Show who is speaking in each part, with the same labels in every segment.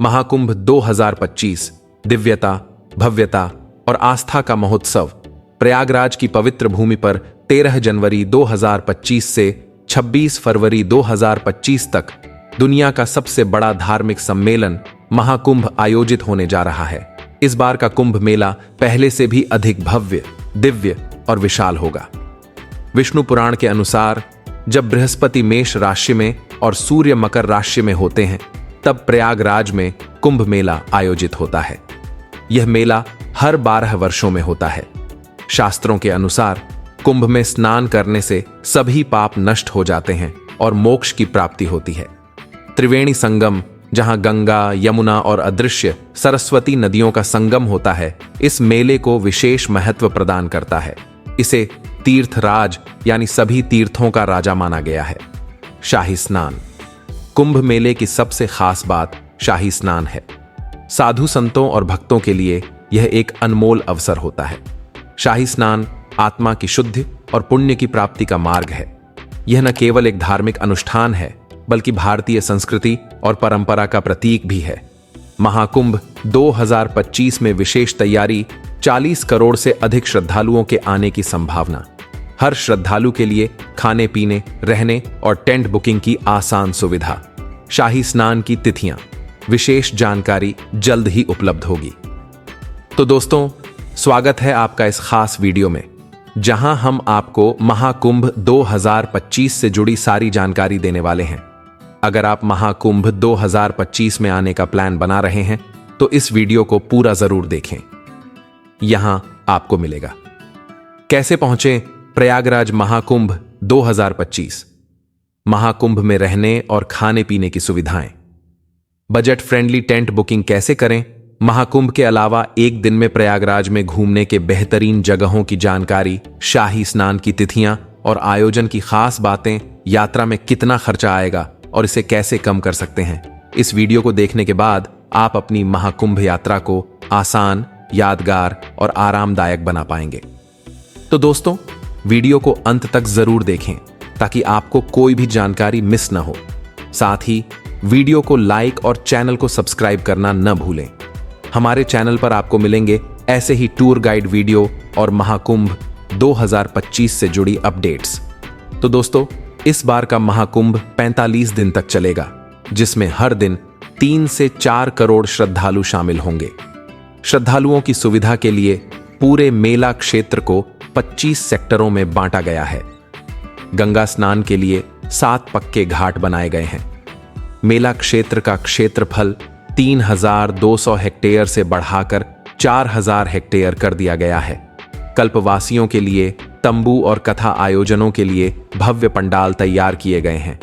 Speaker 1: महाकुंभ 2025 दिव्यता, भव्यता और आस्था का महोत्सव प्रयागराज की पवित्र भूमि पर 13 जनवरी 2025 से 26 फरवरी 2025 तक दुनिया का सबसे बड़ा धार्मिक सम्मेलन महाकुंभ आयोजित होने जा रहा है। इस बार का कुंभ मेला पहले से भी अधिक भव्य, दिव्य और विशाल होगा। विष्णु पुराण के अनुसार जब बृहस्पति मेष राशि में और सूर्य मकर राशि में होते हैं, तब प्रयागराज में कुंभ मेला आयोजित होता है। यह मेला हर 12 वर्षों में होता है। शास्त्रों के अनुसार कुंभ में स्नान करने से सभी पाप नष्ट हो जाते हैं और मोक्ष की प्राप्ति होती है। त्रिवेणी संगम, जहां गंगा, यमुना और अदृश्य सरस्वती नदियों का संगम होता है, इस मेले को विशेष महत्व प्रदान करता है। इसे तीर्थराज यानी सभी तीर्थों का राजा माना गया है। शाही स्नान। कुंभ मेले की सबसे खास बात शाही स्नान है। साधु संतों और भक्तों के लिए यह एक अनमोल अवसर होता है। शाही स्नान आत्मा की शुद्धि और पुण्य की प्राप्ति का मार्ग है। यह न केवल एक धार्मिक अनुष्ठान है, बल्कि भारतीय संस्कृति और परंपरा का प्रतीक भी है। महाकुंभ 2025 में विशेष तैयारी, 40 करोड़ से अधिक श्रद्धालुओं के आने की संभावना। हर श्रद्धालु के लिए खाने पीने, रहने और टेंट बुकिंग की आसान सुविधा। शाही स्नान की तिथियां, विशेष जानकारी जल्द ही उपलब्ध होगी। तो दोस्तों, स्वागत है आपका इस खास वीडियो में, जहां हम आपको महाकुंभ 2025 से जुड़ी सारी जानकारी देने वाले हैं। अगर आप महाकुंभ 2025 में आने का प्लान बना रहे हैं, तो इस वीडियो को पूरा जरूर देखें। यहां आपको मिलेगा कैसे पहुंचे प्रयागराज महाकुंभ 2025, महाकुंभ में रहने और खाने पीने की सुविधाएं, बजट फ्रेंडली टेंट बुकिंग कैसे करें, महाकुंभ के अलावा एक दिन में प्रयागराज में घूमने के बेहतरीन जगहों की जानकारी, शाही स्नान की तिथियां और आयोजन की खास बातें, यात्रा में कितना खर्चा आएगा और इसे कैसे कम कर सकते हैं। इस वीडियो को देखने के बाद आप अपनी महाकुंभ यात्रा को आसान, यादगार और आरामदायक बना पाएंगे। तो दोस्तों, वीडियो को अंत तक जरूर देखें ताकि आपको कोई भी जानकारी मिस न हो। साथ ही वीडियो को लाइक और चैनल को सब्सक्राइब करना न भूलें। हमारे चैनल पर आपको मिलेंगे ऐसे ही टूर गाइड वीडियो और महाकुंभ 2025 से जुड़ी अपडेट्स। तो दोस्तों, इस बार का महाकुंभ 45 दिन तक चलेगा, जिसमें हर दिन 3 से 4 करोड़ श्रद्धालु शामिल होंगे। श्रद्धालुओं की सुविधा के लिए पूरे मेला क्षेत्र को 25 सेक्टरों में बांटा गया है। गंगा स्नान के लिए 7 पक्के घाट बनाए गए हैं। मेला क्षेत्र का क्षेत्रफल 3200 हेक्टेयर से बढ़ाकर 4000 हेक्टेयर कर दिया गया है। कल्पवासियों के लिए तंबू और कथा आयोजनों के लिए भव्य पंडाल तैयार किए गए हैं।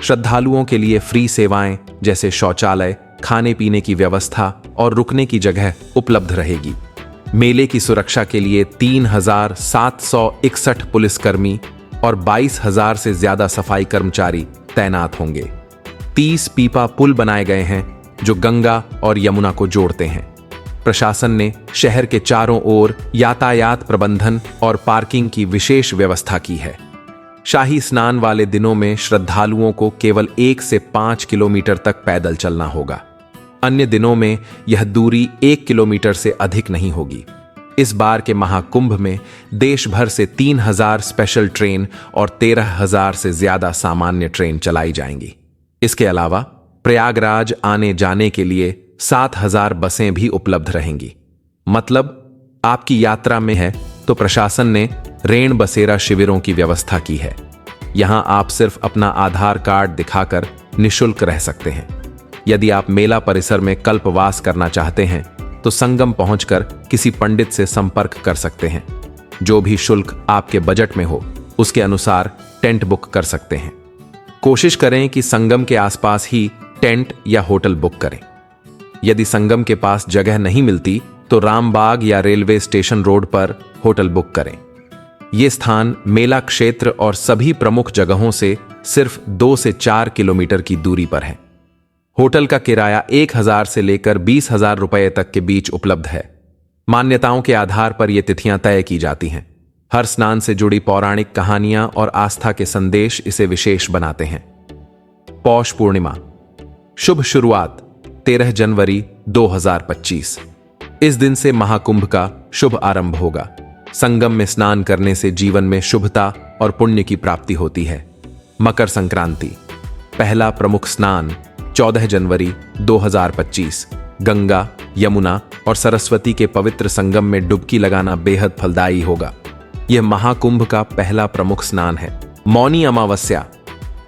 Speaker 1: श्रद्धालुओं के लिए फ्री सेवाएं जैसे शौचालय, खाने पीने की व्यवस्था और रुकने की जगह उपलब्ध रहेगी। मेले की सुरक्षा के लिए 3761 पुलिसकर्मी और 22,000 से ज्यादा सफाई कर्मचारी तैनात होंगे। 30 पीपा पुल बनाए गए हैं जो गंगा और यमुना को जोड़ते हैं। प्रशासन ने शहर के चारों ओर यातायात प्रबंधन और पार्किंग की विशेष व्यवस्था की है। शाही स्नान वाले दिनों में श्रद्धालुओं को केवल 1 से 5 किलोमीटर तक पैदल चलना होगा। अन्य दिनों में यह दूरी 1 किलोमीटर से अधिक नहीं होगी। इस बार के महाकुंभ में देश भर से 3000 स्पेशल ट्रेन और 13,000 से ज्यादा सामान्य ट्रेन चलाई जाएंगी। इसके अलावा प्रयागराज आने जाने के लिए 7000 बसें भी उपलब्ध रहेंगी। मतलब आपकी यात्रा में है तो प्रशासन ने रेण बसेरा शिविरों की व्यवस्था की है। यहां आप सिर्फ अपना आधार कार्ड दिखाकर निःशुल्क रह सकते हैं। यदि आप मेला परिसर में कल्पवास करना चाहते हैं, तो संगम पहुंचकर किसी पंडित से संपर्क कर सकते हैं। जो भी शुल्क आपके बजट में हो, उसके अनुसार टेंट बुक कर सकते हैं। कोशिश करें कि संगम के आसपास ही टेंट या होटल बुक करें। यदि संगम के पास जगह नहीं मिलती, तो रामबाग या रेलवे स्टेशन रोड पर होटल बुक करें। ये स्थान मेला क्षेत्र और सभी प्रमुख जगहों से सिर्फ 2 से 4 किलोमीटर की दूरी पर है। होटल का किराया 1000 से लेकर 20,000 रुपए तक के बीच उपलब्ध है। मान्यताओं के आधार पर ये तिथियां तय की जाती हैं। हर स्नान से जुड़ी पौराणिक कहानियां और आस्था के संदेश इसे विशेष बनाते हैं। पौष पूर्णिमा, शुभ शुरुआत 13 जनवरी 2025। इस दिन से महाकुंभ का शुभ आरंभ होगा। संगम में स्नान करने से जीवन में शुभता और पुण्य की प्राप्ति होती है। मकर संक्रांति, पहला प्रमुख स्नान 14 जनवरी 2025। गंगा, यमुना और सरस्वती के पवित्र संगम में डुबकी लगाना बेहद फलदायी होगा। यह महाकुंभ का पहला प्रमुख स्नान है। मौनी अमावस्या,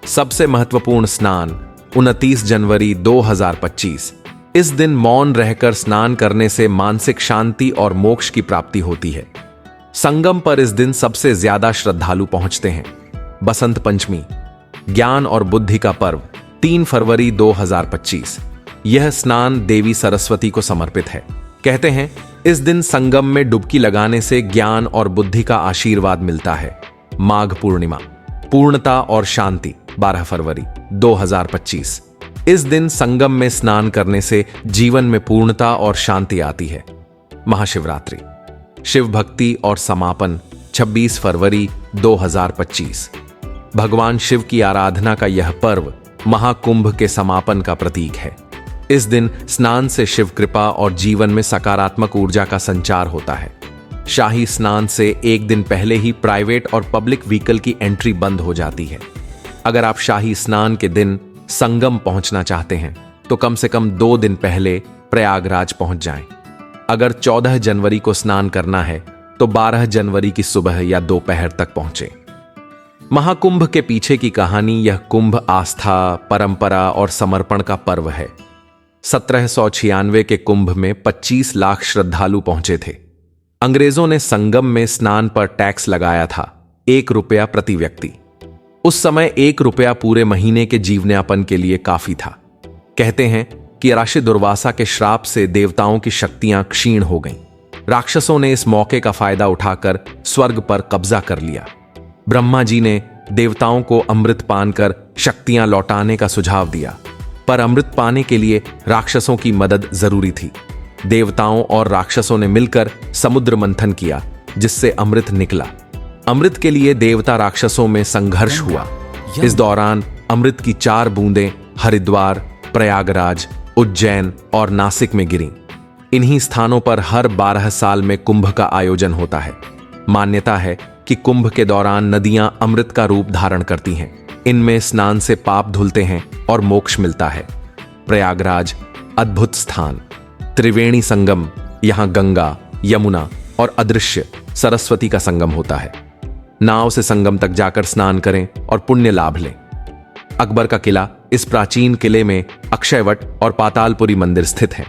Speaker 1: सबसे महत्वपूर्ण स्नान 29 जनवरी 2025। इस दिन मौन रहकर स्नान करने से मानसिक शांति और मोक्ष की प्राप्ति होती है। संगम पर इस दिन सबसे ज्यादा श्रद्धालु पहुंचते हैं। बसंत पंचमी, ज्ञान और बुद्धि का पर्व 3 फरवरी 2025। यह स्नान देवी सरस्वती को समर्पित है। कहते हैं इस दिन संगम में डुबकी लगाने से ज्ञान और बुद्धि का आशीर्वाद मिलता है। माघ पूर्णिमा, पूर्णता और शांति 12 फरवरी 2025। इस दिन संगम में स्नान करने से जीवन में पूर्णता और शांति आती है। महाशिवरात्रि, शिव भक्ति और समापन 26 फरवरी 2025। भगवान शिव की आराधना का यह पर्व महाकुंभ के समापन का प्रतीक है। इस दिन स्नान से शिव कृपा और जीवन में सकारात्मक ऊर्जा का संचार होता है। शाही स्नान से एक दिन पहले ही प्राइवेट और पब्लिक व्हीकल की एंट्री बंद हो जाती है। अगर आप शाही स्नान के दिन संगम पहुंचना चाहते हैं तो कम से कम 2 दिन पहले प्रयागराज पहुंच जाएं। अगर 14 जनवरी को स्नान करना है तो 12 जनवरी की सुबह या दोपहर तक पहुंचें। महाकुंभ के पीछे की कहानी, यह कुंभ आस्था, परंपरा और समर्पण का पर्व है। 1796 के कुंभ में 25 लाख श्रद्धालु पहुंचे थे। अंग्रेजों ने संगम में स्नान पर टैक्स लगाया था, 1 रुपया प्रति व्यक्ति। उस समय 1 रुपया पूरे महीने के जीवनयापन के लिए काफी था। कहते हैं कि ऋषि दुर्वासा के श्राप से देवताओं की शक्तियां क्षीण हो गईं। राक्षसों ने इस मौके का फायदा उठाकर स्वर्ग पर कब्जा कर लिया। ब्रह्मा जी ने देवताओं को अमृत पान कर शक्तियां लौटाने का सुझाव दिया, पर अमृत पाने के लिए राक्षसों की मदद जरूरी थी। देवताओं और राक्षसों ने मिलकर समुद्र मंथन किया, जिससे अमृत निकला। अमृत के लिए देवता राक्षसों में संघर्ष हुआ। इस दौरान अमृत की 4 बूंदें हरिद्वार, प्रयागराज, उज्जैन और नासिक में गिरीं। इन्हीं स्थानों पर हर 12 साल में कुंभ का आयोजन होता है। मान्यता है कि कुंभ के दौरान नदियां अमृत का रूप धारण करती हैं। इनमें स्नान से पाप धुलते हैं और मोक्ष मिलता है। प्रयागराज अद्भुत स्थान, त्रिवेणी संगम, यहां गंगा, यमुना और अदृश्य सरस्वती का संगम होता है। नाव से संगम तक जाकर स्नान करें और पुण्य लाभ लें। अकबर का किला, इस प्राचीन किले में अक्षयवट और पातालपुरी मंदिर स्थित है।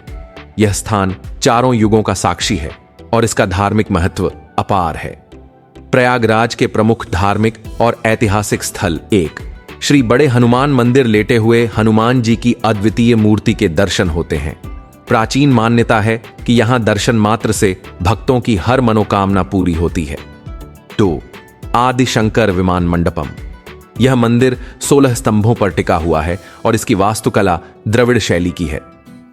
Speaker 1: यह स्थान 4 युगों का साक्षी है और इसका धार्मिक महत्व अपार है। प्रयागराज के प्रमुख धार्मिक और ऐतिहासिक स्थल 1, श्री बड़े हनुमान मंदिर, लेटे हुए हनुमान जी की अद्वितीय मूर्ति के दर्शन होते हैं। प्राचीन मान्यता है कि यहां दर्शन मात्र से भक्तों की हर मनोकामना पूरी होती है। 2, आदि शंकर विमान मंडपम। यह मंदिर 16 स्तंभों पर टिका हुआ है और इसकी वास्तुकला द्रविड़ शैली की है।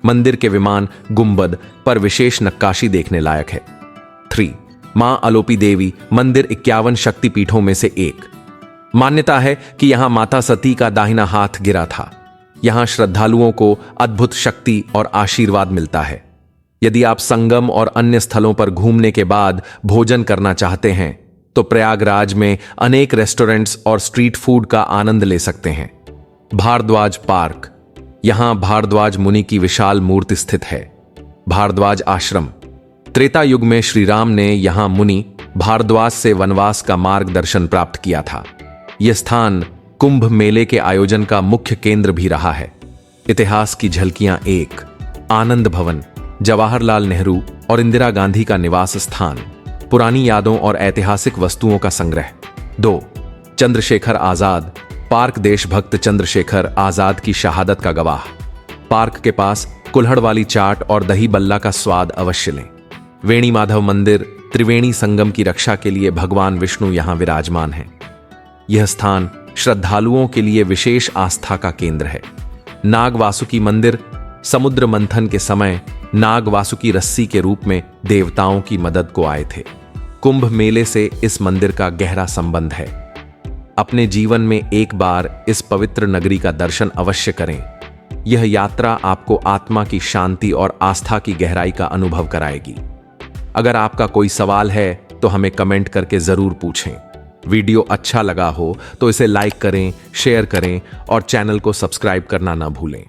Speaker 1: मंदिर के विमान गुंबद पर विशेष नक्काशी देखने लायक है। 3, मां अलोपी देवी मंदिर 51 शक्तिपीठों में से एक। मान्यता है कि यहां माता सती का दाहिना हाथ गिरा था। यहां श्रद्धालुओं को अद्भुत शक्ति और आशीर्वाद मिलता है। यदि आप संगम और अन्य स्थलों पर घूमने के बाद भोजन करना चाहते हैं तो प्रयागराज में अनेक रेस्टोरेंट्स और स्ट्रीट फूड का आनंद ले सकते हैं। भारद्वाज पार्क, यहां भारद्वाज मुनि की विशाल मूर्ति स्थित है। भारद्वाज आश्रम, त्रेता युग में श्री राम ने यहां मुनि भारद्वाज से वनवास का मार्गदर्शन प्राप्त किया था। यह स्थान कुंभ मेले के आयोजन का मुख्य केंद्र भी रहा है। इतिहास की झलकियां 1, आनंद भवन, जवाहरलाल नेहरू और इंदिरा गांधी का निवास स्थान, पुरानी यादों और ऐतिहासिक वस्तुओं का संग्रह। 2, चंद्रशेखर आजाद पार्क, देशभक्त चंद्रशेखर आजाद की शहादत का गवाह। पार्क के पास कुल्हड़ वाली चाट और दही बल्ला का स्वाद अवश्य लें। वेणी माधव मंदिर, त्रिवेणी संगम की रक्षा के लिए भगवान विष्णु यहां विराजमान हैं। यह स्थान श्रद्धालुओं के लिए विशेष आस्था का केंद्र है। नाग वासुकी मंदिर, समुद्र मंथन के समय नाग वासुकी रस्सी के रूप में देवताओं की मदद को आए थे। कुंभ मेले से इस मंदिर का गहरा संबंध है। अपने जीवन में एक बार इस पवित्र नगरी का दर्शन अवश्य करें। यह यात्रा आपको आत्मा की शांति और आस्था की गहराई का अनुभव कराएगी। अगर आपका कोई सवाल है तो हमें कमेंट करके जरूर पूछें। वीडियो अच्छा लगा हो तो इसे लाइक करें, शेयर करें और चैनल को सब्सक्राइब करना ना भूलें।